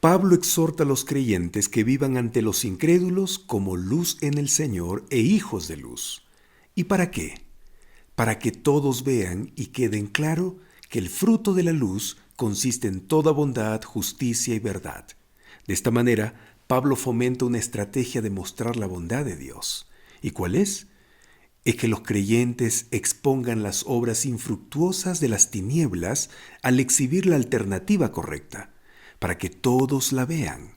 Pablo exhorta a los creyentes que vivan ante los incrédulos como luz en el Señor e hijos de luz. ¿Y para qué? Para que todos vean y queden claro que el fruto de la luz consiste en toda bondad, justicia y verdad. De esta manera, Pablo fomenta una estrategia de mostrar la bondad de Dios. ¿Y cuál es? Es que los creyentes expongan las obras infructuosas de las tinieblas al exhibir la alternativa correcta, para que todos la vean.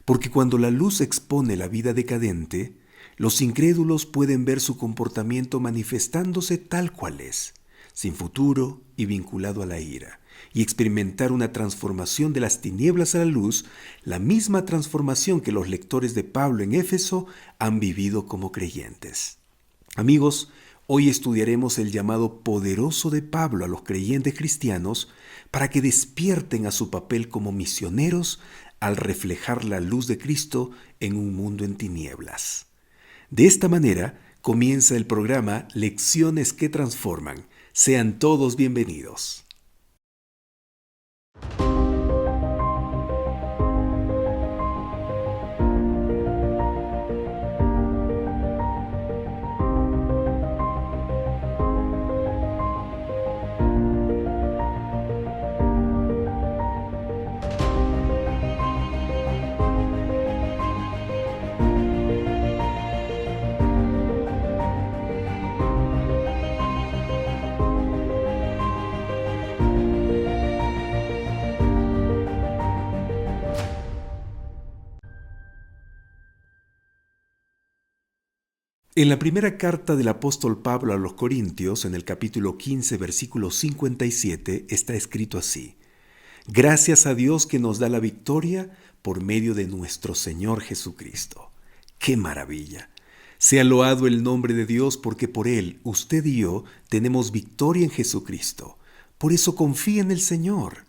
Porque cuando la luz expone la vida decadente, los incrédulos pueden ver su comportamiento manifestándose tal cual es, sin futuro y vinculado a la ira, y experimentar una transformación de las tinieblas a la luz, la misma transformación que los lectores de Pablo en Éfeso han vivido como creyentes. Amigos, hoy estudiaremos el llamado poderoso de Pablo a los creyentes cristianos para que despierten a su papel como misioneros al reflejar la luz de Cristo en un mundo en tinieblas. De esta manera comienza el programa Lecciones que Transforman. Sean todos bienvenidos. En la primera carta del apóstol Pablo a los Corintios, en el capítulo 15, versículo 57, está escrito así: Gracias a Dios que nos da la victoria por medio de nuestro Señor Jesucristo. ¡Qué maravilla! Sea loado el nombre de Dios porque por Él, usted y yo, tenemos victoria en Jesucristo. Por eso confía en el Señor.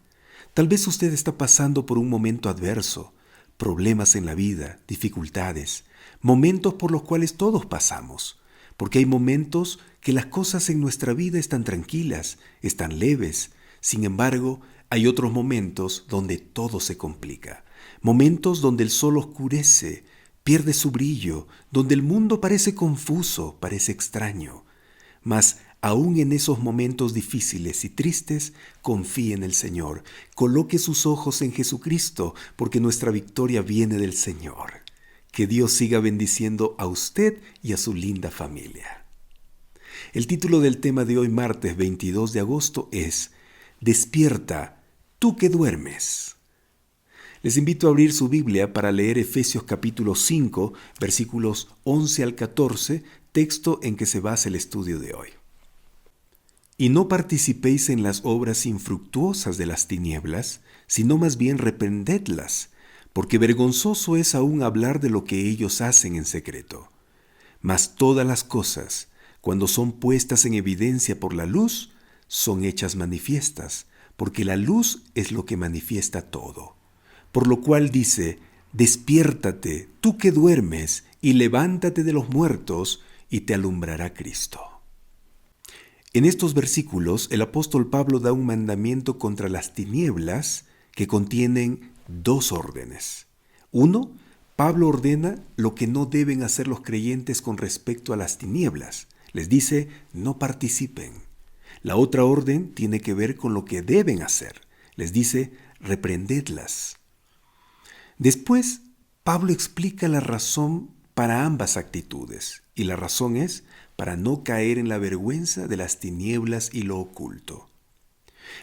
Tal vez usted está pasando por un momento adverso, problemas en la vida, dificultades, momentos por los cuales todos pasamos, porque hay momentos que las cosas en nuestra vida están tranquilas, están leves. Sin embargo, hay otros momentos donde todo se complica, momentos donde el sol oscurece, pierde su brillo, donde el mundo parece confuso, parece extraño. Mas aún en esos momentos difíciles y tristes, confíe en el Señor, coloque sus ojos en Jesucristo, porque nuestra victoria viene del Señor. Que Dios siga bendiciendo a usted y a su linda familia. El título del tema de hoy, martes 22 de agosto, es Despierta, tú que duermes. Les invito a abrir su Biblia para leer Efesios capítulo 5, versículos 11 al 14, texto en que se basa el estudio de hoy. Y no participéis en las obras infructuosas de las tinieblas, sino más bien reprendedlas, porque vergonzoso es aún hablar de lo que ellos hacen en secreto. Mas todas las cosas, cuando son puestas en evidencia por la luz, son hechas manifiestas, porque la luz es lo que manifiesta todo. Por lo cual dice: Despiértate, tú que duermes, y levántate de los muertos, y te alumbrará Cristo. En estos versículos, el apóstol Pablo da un mandamiento contra las tinieblas que contienen dos órdenes. Uno, Pablo ordena lo que no deben hacer los creyentes con respecto a las tinieblas. Les dice, no participen. La otra orden tiene que ver con lo que deben hacer. Les dice, reprendedlas. Después, Pablo explica la razón para ambas actitudes, y la razón es para no caer en la vergüenza de las tinieblas y lo oculto.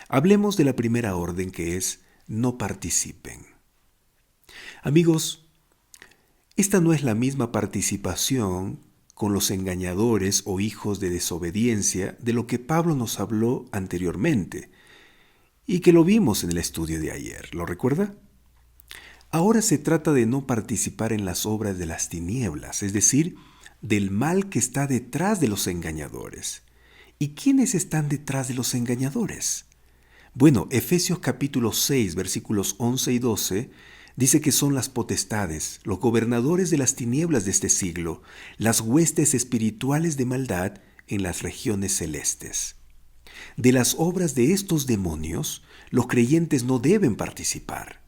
Hablemos de la primera orden, que es no participen. Amigos, esta no es la misma participación con los engañadores o hijos de desobediencia de lo que Pablo nos habló anteriormente y que lo vimos en el estudio de ayer. ¿Lo recuerda? Ahora se trata de no participar en las obras de las tinieblas, es decir, del mal que está detrás de los engañadores. ¿Y quiénes están detrás de los engañadores? Bueno, Efesios capítulo 6, versículos 11 y 12, dice que son las potestades, los gobernadores de las tinieblas de este siglo, las huestes espirituales de maldad en las regiones celestes. De las obras de estos demonios, los creyentes no deben participar.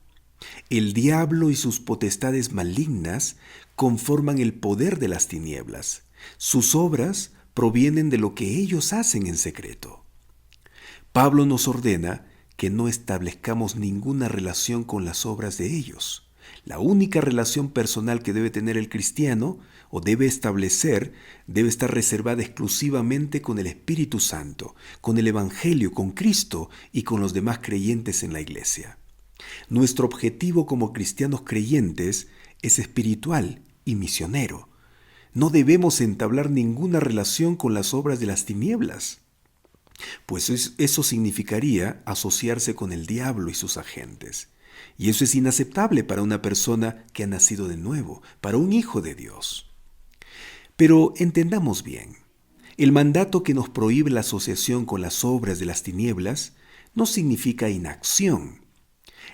El diablo y sus potestades malignas conforman el poder de las tinieblas. Sus obras provienen de lo que ellos hacen en secreto. Pablo nos ordena que no establezcamos ninguna relación con las obras de ellos. La única relación personal que debe tener el cristiano o debe establecer debe estar reservada exclusivamente con el Espíritu Santo, con el Evangelio, con Cristo y con los demás creyentes en la iglesia. Nuestro objetivo como cristianos creyentes es espiritual y misionero. No debemos entablar ninguna relación con las obras de las tinieblas, pues eso significaría asociarse con el diablo y sus agentes. Y eso es inaceptable para una persona que ha nacido de nuevo, para un hijo de Dios. Pero entendamos bien, el mandato que nos prohíbe la asociación con las obras de las tinieblas no significa inacción.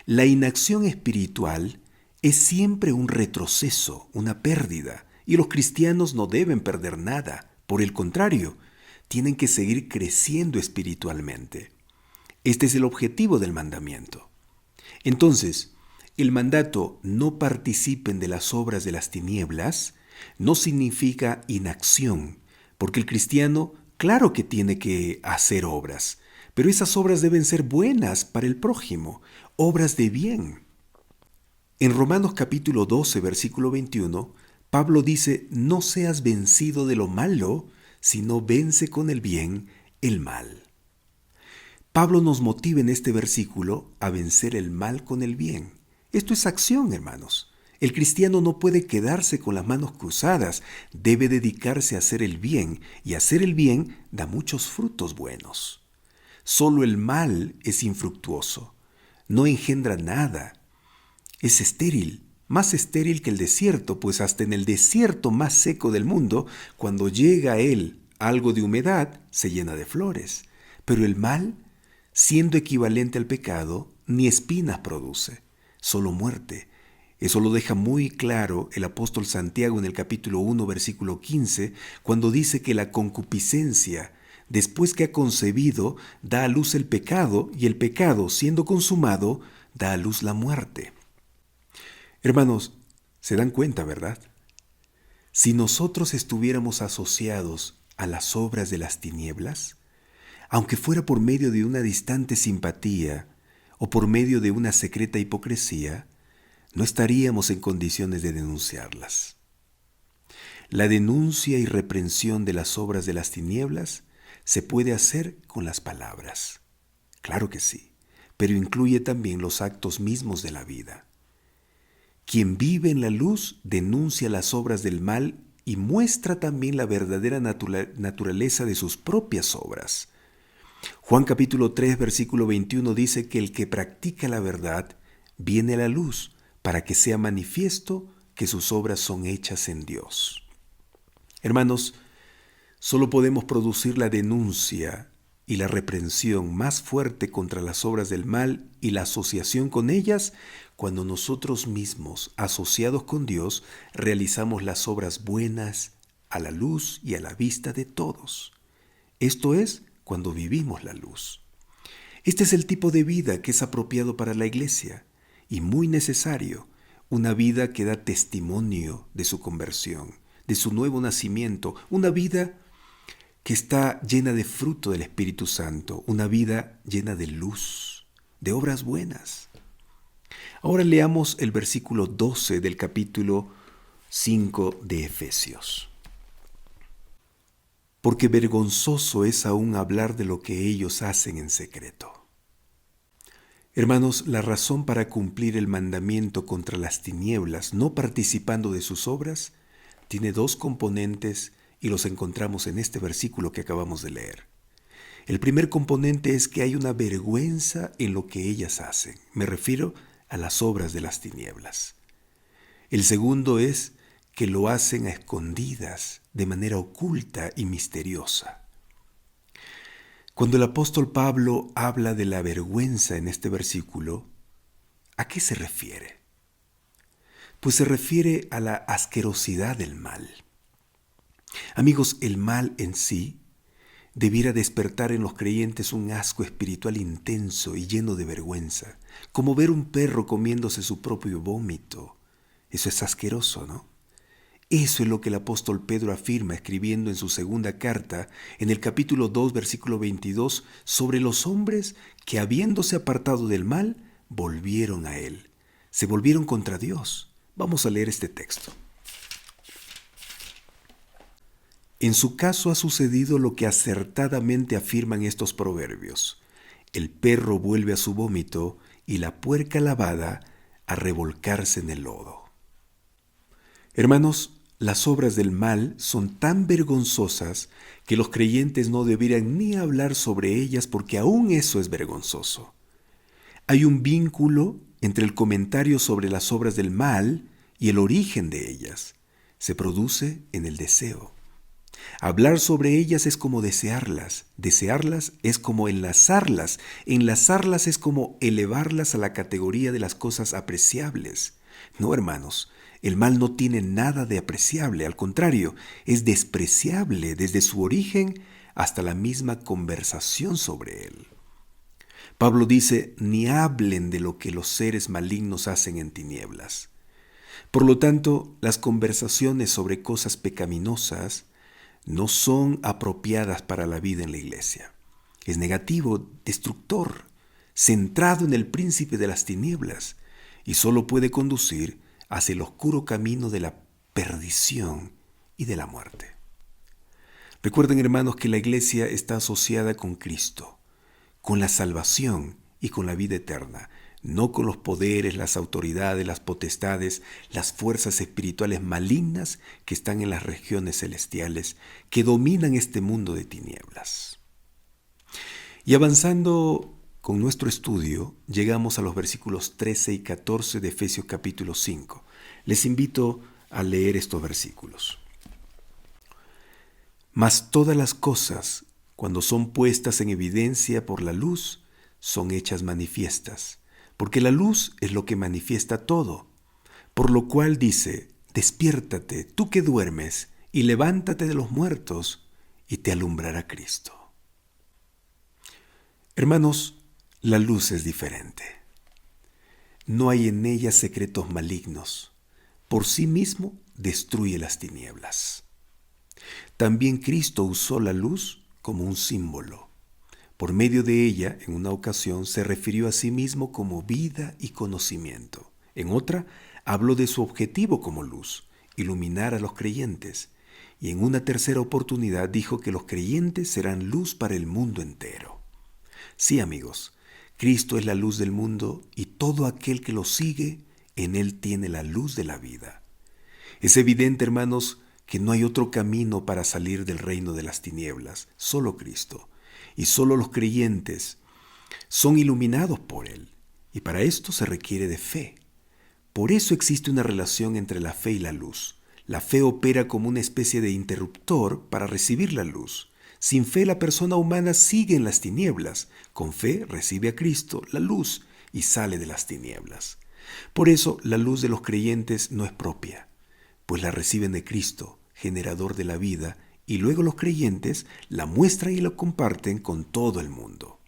La inacción espiritual es siempre un retroceso, una pérdida, y los cristianos no deben perder nada. Por el contrario, tienen que seguir creciendo espiritualmente. Este es el objetivo del mandamiento. Entonces, el mandato no participen de las obras de las tinieblas no significa inacción, porque el cristiano, claro que tiene que hacer obras, pero esas obras deben ser buenas para el prójimo, obras de bien. En Romanos capítulo 12, versículo 21, Pablo dice, no seas vencido de lo malo, sino vence con el bien el mal. Pablo nos motiva en este versículo a vencer el mal con el bien. Esto es acción, hermanos. El cristiano no puede quedarse con las manos cruzadas, debe dedicarse a hacer el bien, y hacer el bien da muchos frutos buenos. Solo el mal es infructuoso, no engendra nada, es estéril, más estéril que el desierto, pues hasta en el desierto más seco del mundo, cuando llega a él algo de humedad, se llena de flores. Pero el mal, siendo equivalente al pecado, ni espinas produce, solo muerte. Eso lo deja muy claro el apóstol Santiago en el capítulo 1, versículo 15, cuando dice que la concupiscencia, después que ha concebido, da a luz el pecado, y el pecado, siendo consumado, da a luz la muerte. Hermanos, ¿se dan cuenta, verdad? Si nosotros estuviéramos asociados a las obras de las tinieblas, aunque fuera por medio de una distante simpatía o por medio de una secreta hipocresía, no estaríamos en condiciones de denunciarlas. La denuncia y reprensión de las obras de las tinieblas se puede hacer con las palabras. Claro que sí, pero incluye también los actos mismos de la vida. Quien vive en la luz denuncia las obras del mal y muestra también la verdadera naturaleza de sus propias obras. Juan capítulo 3, versículo 21 dice que el que practica la verdad viene a la luz para que sea manifiesto que sus obras son hechas en Dios. Hermanos, solo podemos producir la denuncia y la reprensión más fuerte contra las obras del mal y la asociación con ellas cuando nosotros mismos, asociados con Dios, realizamos las obras buenas a la luz y a la vista de todos. Esto es cuando vivimos la luz. Este es el tipo de vida que es apropiado para la iglesia y muy necesario, una vida que da testimonio de su conversión, de su nuevo nacimiento, una vida que está llena de fruto del Espíritu Santo, una vida llena de luz, de obras buenas. Ahora leamos el versículo 12 del capítulo 5 de Efesios. Porque vergonzoso es aún hablar de lo que ellos hacen en secreto. Hermanos, la razón para cumplir el mandamiento contra las tinieblas, no participando de sus obras, tiene dos componentes y los encontramos en este versículo que acabamos de leer. El primer componente es que hay una vergüenza en lo que ellas hacen. Me refiero a las obras de las tinieblas. El segundo es que lo hacen a escondidas, de manera oculta y misteriosa. Cuando el apóstol Pablo habla de la vergüenza en este versículo, ¿a qué se refiere? Pues se refiere a la asquerosidad del mal. Amigos, el mal en sí debiera despertar en los creyentes un asco espiritual intenso y lleno de vergüenza, como ver un perro comiéndose su propio vómito. Eso es asqueroso, ¿no? Eso es lo que el apóstol Pedro afirma escribiendo en su segunda carta, en el capítulo 2, versículo 22, sobre los hombres que, habiéndose apartado del mal, volvieron a él. Se volvieron contra Dios. Vamos a leer este texto. En su caso ha sucedido lo que acertadamente afirman estos proverbios. El perro vuelve a su vómito y la puerca lavada a revolcarse en el lodo. Hermanos, las obras del mal son tan vergonzosas que los creyentes no deberían ni hablar sobre ellas porque aún eso es vergonzoso. Hay un vínculo entre el comentario sobre las obras del mal y el origen de ellas. Se produce en el deseo. Hablar sobre ellas es como desearlas es como enlazarlas es como elevarlas a la categoría de las cosas apreciables. No, hermanos, el mal no tiene nada de apreciable, al contrario, es despreciable desde su origen hasta la misma conversación sobre él. Pablo dice, ni hablen de lo que los seres malignos hacen en tinieblas. Por lo tanto, las conversaciones sobre cosas pecaminosas no son apropiadas para la vida en la iglesia. Es negativo, destructor, centrado en el príncipe de las tinieblas y solo puede conducir hacia el oscuro camino de la perdición y de la muerte. Recuerden, hermanos, que la iglesia está asociada con Cristo, con la salvación y con la vida eterna, no con los poderes, las autoridades, las potestades, las fuerzas espirituales malignas que están en las regiones celestiales, que dominan este mundo de tinieblas. Y avanzando con nuestro estudio, llegamos a los versículos 13 y 14 de Efesios capítulo 5. Les invito a leer estos versículos. Mas todas las cosas, cuando son puestas en evidencia por la luz, son hechas manifiestas, porque la luz es lo que manifiesta todo. Por lo cual dice, despiértate, tú que duermes, y levántate de los muertos, y te alumbrará Cristo. Hermanos, la luz es diferente. No hay en ella secretos malignos. Por sí mismo destruye las tinieblas. También Cristo usó la luz como un símbolo. Por medio de ella, en una ocasión, se refirió a sí mismo como vida y conocimiento. En otra, habló de su objetivo como luz, iluminar a los creyentes. Y en una tercera oportunidad dijo que los creyentes serán luz para el mundo entero. Sí, amigos, Cristo es la luz del mundo y todo aquel que lo sigue, en Él tiene la luz de la vida. Es evidente, hermanos, que no hay otro camino para salir del reino de las tinieblas, solo Cristo. Y solo los creyentes son iluminados por Él. Y para esto se requiere de fe. Por eso existe una relación entre la fe y la luz. La fe opera como una especie de interruptor para recibir la luz. Sin fe la persona humana sigue en las tinieblas. Con fe recibe a Cristo, la luz, y sale de las tinieblas. Por eso la luz de los creyentes no es propia, pues la reciben de Cristo, generador de la vida, y luego los creyentes la muestran y la comparten con todo el mundo.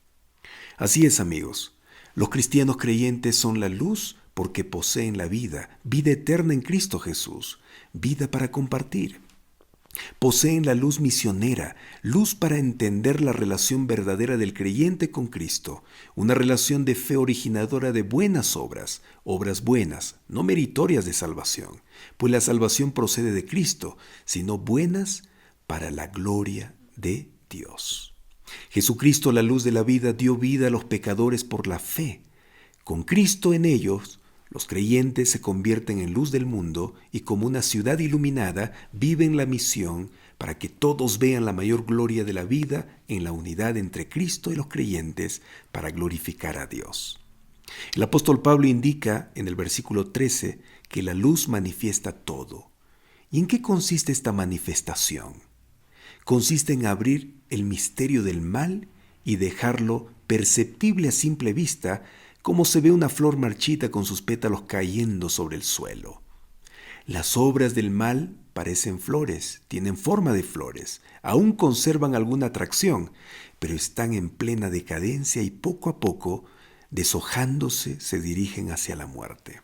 Así es, amigos, los cristianos creyentes son la luz porque poseen la vida, vida eterna en Cristo Jesús, vida para compartir. Poseen la luz misionera, luz para entender la relación verdadera del creyente con Cristo, una relación de fe originadora de buenas obras, obras buenas, no meritorias de salvación, pues la salvación procede de Cristo, sino buenas para la gloria de Dios. Jesucristo, la luz de la vida, dio vida a los pecadores por la fe. Con Cristo en ellos, los creyentes se convierten en luz del mundo y como una ciudad iluminada viven la misión para que todos vean la mayor gloria de la vida en la unidad entre Cristo y los creyentes para glorificar a Dios. El apóstol Pablo indica en el versículo 13 que la luz manifiesta todo. ¿Y en qué consiste esta manifestación? Consiste en abrir el misterio del mal y dejarlo perceptible a simple vista, como se ve una flor marchita con sus pétalos cayendo sobre el suelo. Las obras del mal parecen flores, tienen forma de flores, aún conservan alguna atracción, pero están en plena decadencia y poco a poco, deshojándose, se dirigen hacia la muerte.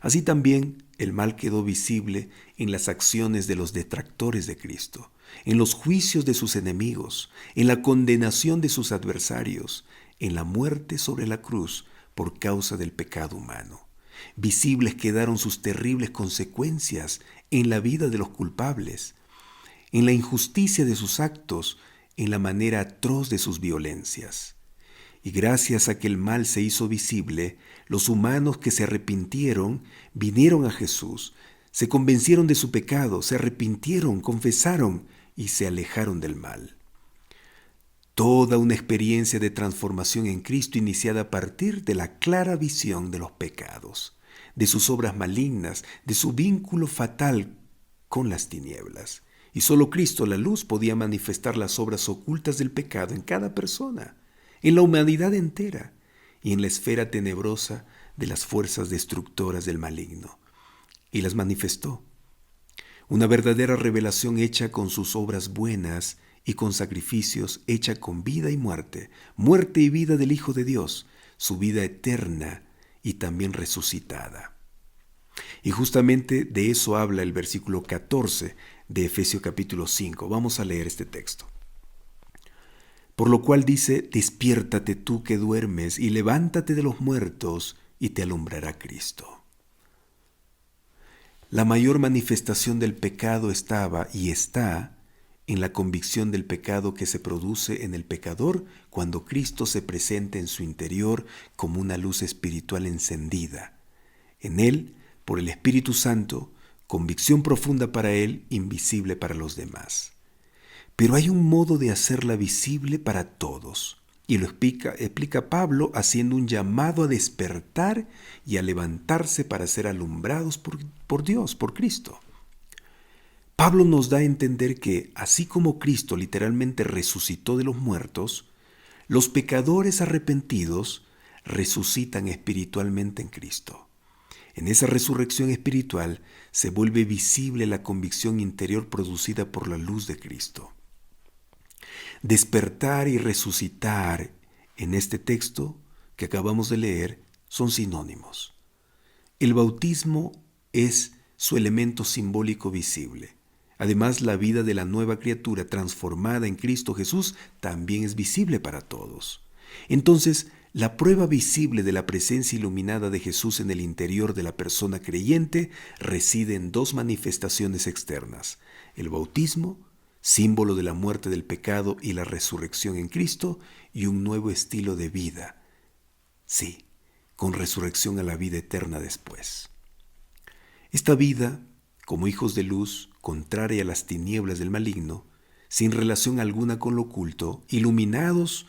Así también el mal quedó visible en las acciones de los detractores de Cristo, en los juicios de sus enemigos, en la condenación de sus adversarios, en la muerte sobre la cruz por causa del pecado humano. Visibles quedaron sus terribles consecuencias en la vida de los culpables, en la injusticia de sus actos, en la manera atroz de sus violencias. Y gracias a que el mal se hizo visible, los humanos que se arrepintieron vinieron a Jesús, se convencieron de su pecado, se arrepintieron, confesaron y se alejaron del mal. Toda una experiencia de transformación en Cristo iniciada a partir de la clara visión de los pecados, de sus obras malignas, de su vínculo fatal con las tinieblas. Y solo Cristo, la luz, podía manifestar las obras ocultas del pecado en cada persona, en la humanidad entera y en la esfera tenebrosa de las fuerzas destructoras del maligno. Y las manifestó. Una verdadera revelación hecha con sus obras buenas y con sacrificios, hecha con vida y muerte y vida del Hijo de Dios, su vida eterna y también resucitada. Y justamente de eso habla el versículo 14 de Efesios capítulo 5. Vamos a leer este texto. Por lo cual dice: despiértate tú que duermes y levántate de los muertos y te alumbrará Cristo. La mayor manifestación del pecado estaba y está en la convicción del pecado que se produce en el pecador cuando Cristo se presenta en su interior como una luz espiritual encendida. En él, por el Espíritu Santo, convicción profunda para él, invisible para los demás. Pero hay un modo de hacerla visible para todos, y lo explica Pablo haciendo un llamado a despertar y a levantarse para ser alumbrados por Dios, por Cristo. Pablo nos da a entender que, así como Cristo literalmente resucitó de los muertos, los pecadores arrepentidos resucitan espiritualmente en Cristo. En esa resurrección espiritual se vuelve visible la convicción interior producida por la luz de Cristo. Despertar y resucitar en este texto que acabamos de leer son sinónimos. El bautismo es su elemento simbólico visible. Además, la vida de la nueva criatura transformada en Cristo Jesús también es visible para todos. Entonces, la prueba visible de la presencia iluminada de Jesús en el interior de la persona creyente reside en dos manifestaciones externas: el bautismo, símbolo de la muerte del pecado y la resurrección en Cristo, y un nuevo estilo de vida. Sí, con resurrección a la vida eterna después. Esta vida, como hijos de luz, contraria a las tinieblas del maligno, sin relación alguna con lo oculto, iluminados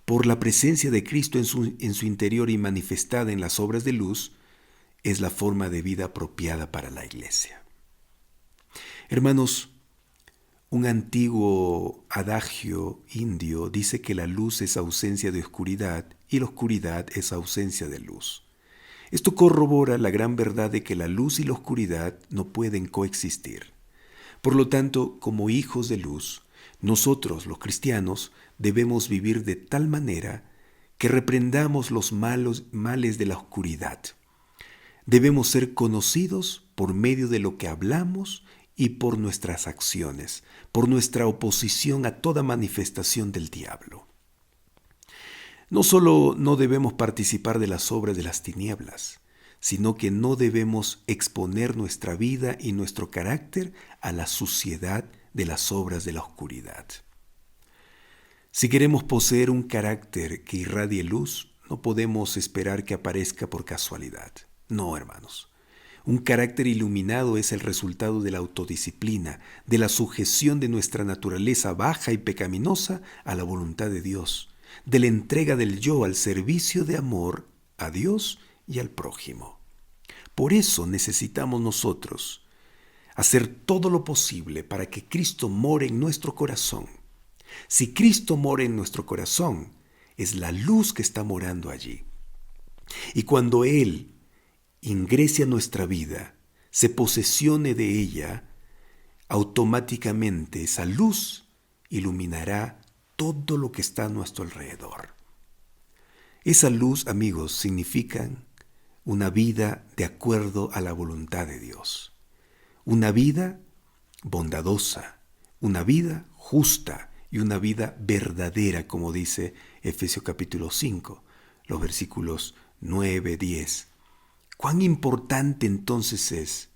por la presencia de Cristo en su interior y manifestada en las obras de luz, es la forma de vida apropiada para la Iglesia. Hermanos, un antiguo adagio indio dice que la luz es ausencia de oscuridad y la oscuridad es ausencia de luz. Esto corrobora la gran verdad de que la luz y la oscuridad no pueden coexistir. Por lo tanto, como hijos de luz, nosotros, los cristianos, debemos vivir de tal manera que reprendamos los males de la oscuridad. Debemos ser conocidos por medio de lo que hablamos y por nuestras acciones, por nuestra oposición a toda manifestación del diablo. No solo no debemos participar de las obras de las tinieblas, sino que no debemos exponer nuestra vida y nuestro carácter a la suciedad de las obras de la oscuridad. Si queremos poseer un carácter que irradie luz, no podemos esperar que aparezca por casualidad. No, hermanos. Un carácter iluminado es el resultado de la autodisciplina, de la sujeción de nuestra naturaleza baja y pecaminosa a la voluntad de Dios, de la entrega del yo al servicio de amor a Dios y al prójimo. Por eso necesitamos nosotros hacer todo lo posible para que Cristo more en nuestro corazón. Si Cristo mora en nuestro corazón, es la luz que está morando allí. Y cuando Él ingrese a nuestra vida, se posesione de ella, automáticamente esa luz iluminará todo lo que está a nuestro alrededor. Esa luz, amigos, significa una vida de acuerdo a la voluntad de Dios. Una vida bondadosa, una vida justa y una vida verdadera, como dice Efesios capítulo 5, los versículos 9, 10. Cuán importante entonces es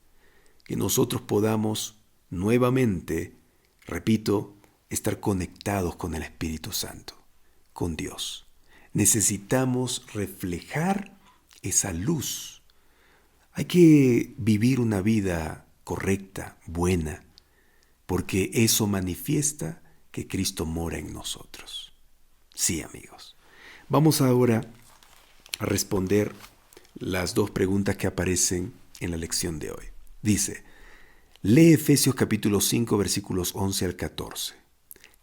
que nosotros podamos nuevamente, repito, estar conectados con el Espíritu Santo, con Dios. Necesitamos reflejar esa luz. Hay que vivir una vida correcta, buena, porque eso manifiesta que Cristo mora en nosotros. Sí, amigos. Vamos ahora a responder las dos preguntas que aparecen en la lección de hoy. Dice, lee Efesios capítulo 5, versículos 11 al 14.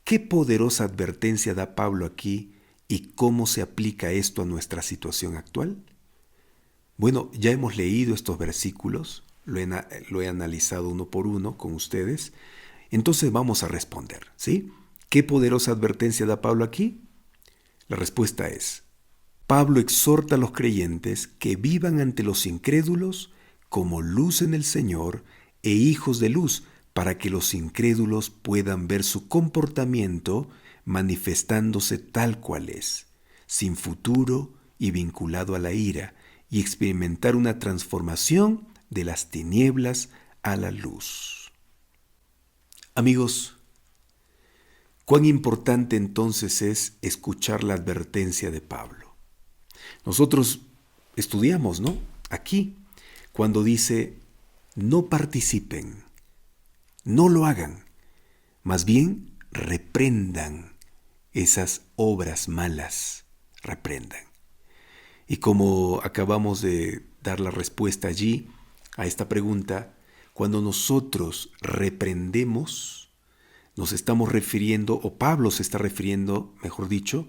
¿Qué poderosa advertencia da Pablo aquí y cómo se aplica esto a nuestra situación actual? Bueno, ya hemos leído estos versículos, lo he analizado uno por uno con ustedes, entonces vamos a responder, ¿sí? ¿Qué poderosa advertencia da Pablo aquí? La respuesta es, Pablo exhorta a los creyentes que vivan ante los incrédulos como luz en el Señor e hijos de luz, para que los incrédulos puedan ver su comportamiento manifestándose tal cual es, sin futuro y vinculado a la ira, y experimentar una transformación de las tinieblas a la luz. Amigos, cuán importante entonces es escuchar la advertencia de Pablo. Nosotros estudiamos, ¿no? Aquí, cuando dice, no participen, no lo hagan, más bien reprendan esas obras malas, reprendan. Y como acabamos de dar la respuesta allí a esta pregunta, cuando nosotros reprendemos, nos estamos refiriendo, o Pablo se está refiriendo, mejor dicho,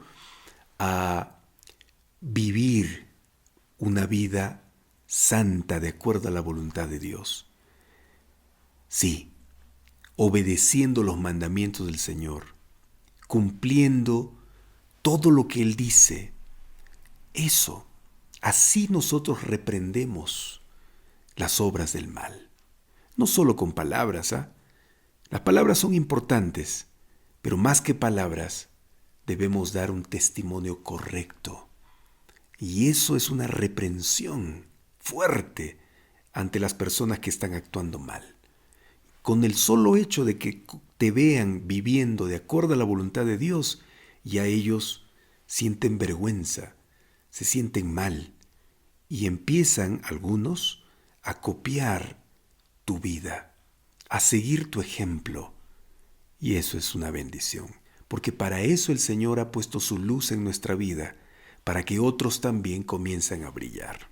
a vivir una vida santa de acuerdo a la voluntad de Dios. Sí, obedeciendo los mandamientos del Señor, cumpliendo todo lo que Él dice. Eso, así nosotros reprendemos las obras del mal. No solo con palabras, ¿ah? Las palabras son importantes, pero más que palabras, debemos dar un testimonio correcto. Y eso es una reprensión fuerte ante las personas que están actuando mal. Con el solo hecho de que te vean viviendo de acuerdo a la voluntad de Dios, ya ellos sienten vergüenza, se sienten mal y empiezan algunos a copiar tu vida, a seguir tu ejemplo. Y eso es una bendición, porque para eso el Señor ha puesto su luz en nuestra vida, para que otros también comiencen a brillar.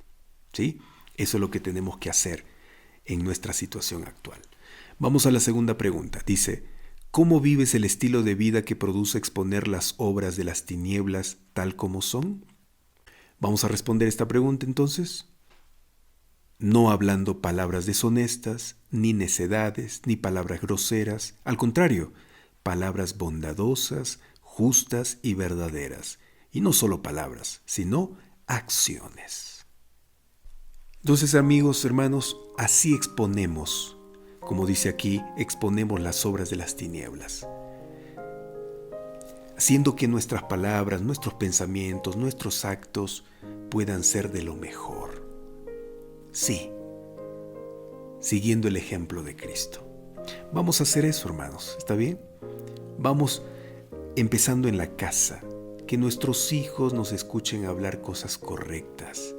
¿Sí? Eso es lo que tenemos que hacer en nuestra situación actual. Vamos a la segunda pregunta. Dice, ¿cómo vives el estilo de vida que produce exponer las obras de las tinieblas tal como son? Vamos a responder esta pregunta entonces. No hablando palabras deshonestas, ni necedades, ni palabras groseras. Al contrario, palabras bondadosas, justas y verdaderas. Y no solo palabras, sino acciones. Entonces, amigos, hermanos, así exponemos, como dice aquí, exponemos las obras de las tinieblas, haciendo que nuestras palabras, nuestros pensamientos, nuestros actos puedan ser de lo mejor. Sí, siguiendo el ejemplo de Cristo. Vamos a hacer eso, hermanos, ¿está bien? Vamos empezando en la casa, que nuestros hijos nos escuchen hablar cosas correctas,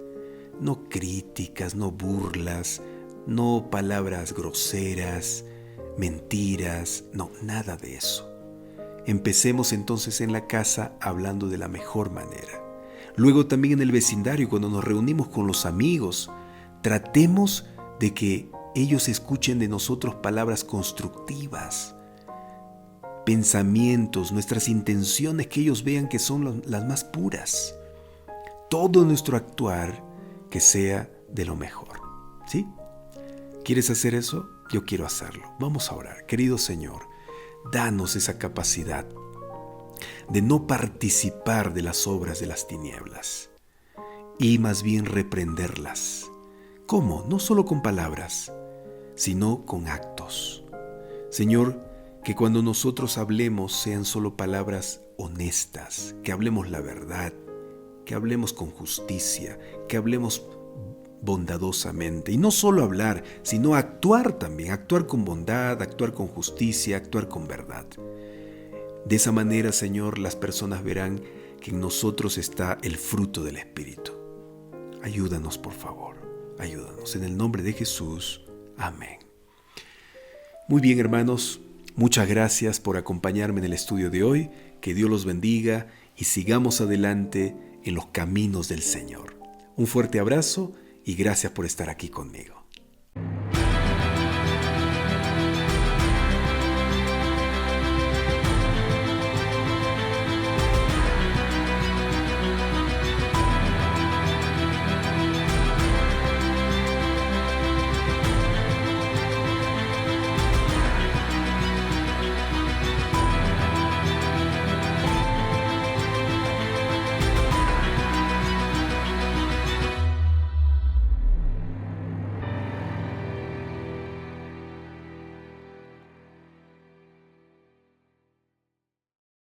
no críticas, no burlas, no palabras groseras, mentiras, no, nada de eso. Empecemos entonces en la casa hablando de la mejor manera. Luego también en el vecindario, cuando nos reunimos con los amigos, tratemos de que ellos escuchen de nosotros palabras constructivas, pensamientos, nuestras intenciones, que ellos vean que son las más puras. Todo nuestro actuar que sea de lo mejor, ¿sí? ¿Quieres hacer eso? Yo quiero hacerlo. Vamos a orar. Querido Señor, danos esa capacidad de no participar de las obras de las tinieblas y más bien reprenderlas. ¿Cómo? No solo con palabras, sino con actos. Señor, que cuando nosotros hablemos sean solo palabras honestas, que hablemos la verdad, que hablemos con justicia, que hablemos bondadosamente. Y no solo hablar, sino actuar también, actuar con bondad, actuar con justicia, actuar con verdad. De esa manera, Señor, las personas verán que en nosotros está el fruto del Espíritu. Ayúdanos, por favor, ayúdanos. En el nombre de Jesús, amén. Muy bien, hermanos, muchas gracias por acompañarme en el estudio de hoy. Que Dios los bendiga y sigamos adelante en los caminos del Señor. Un fuerte abrazo y gracias por estar aquí conmigo.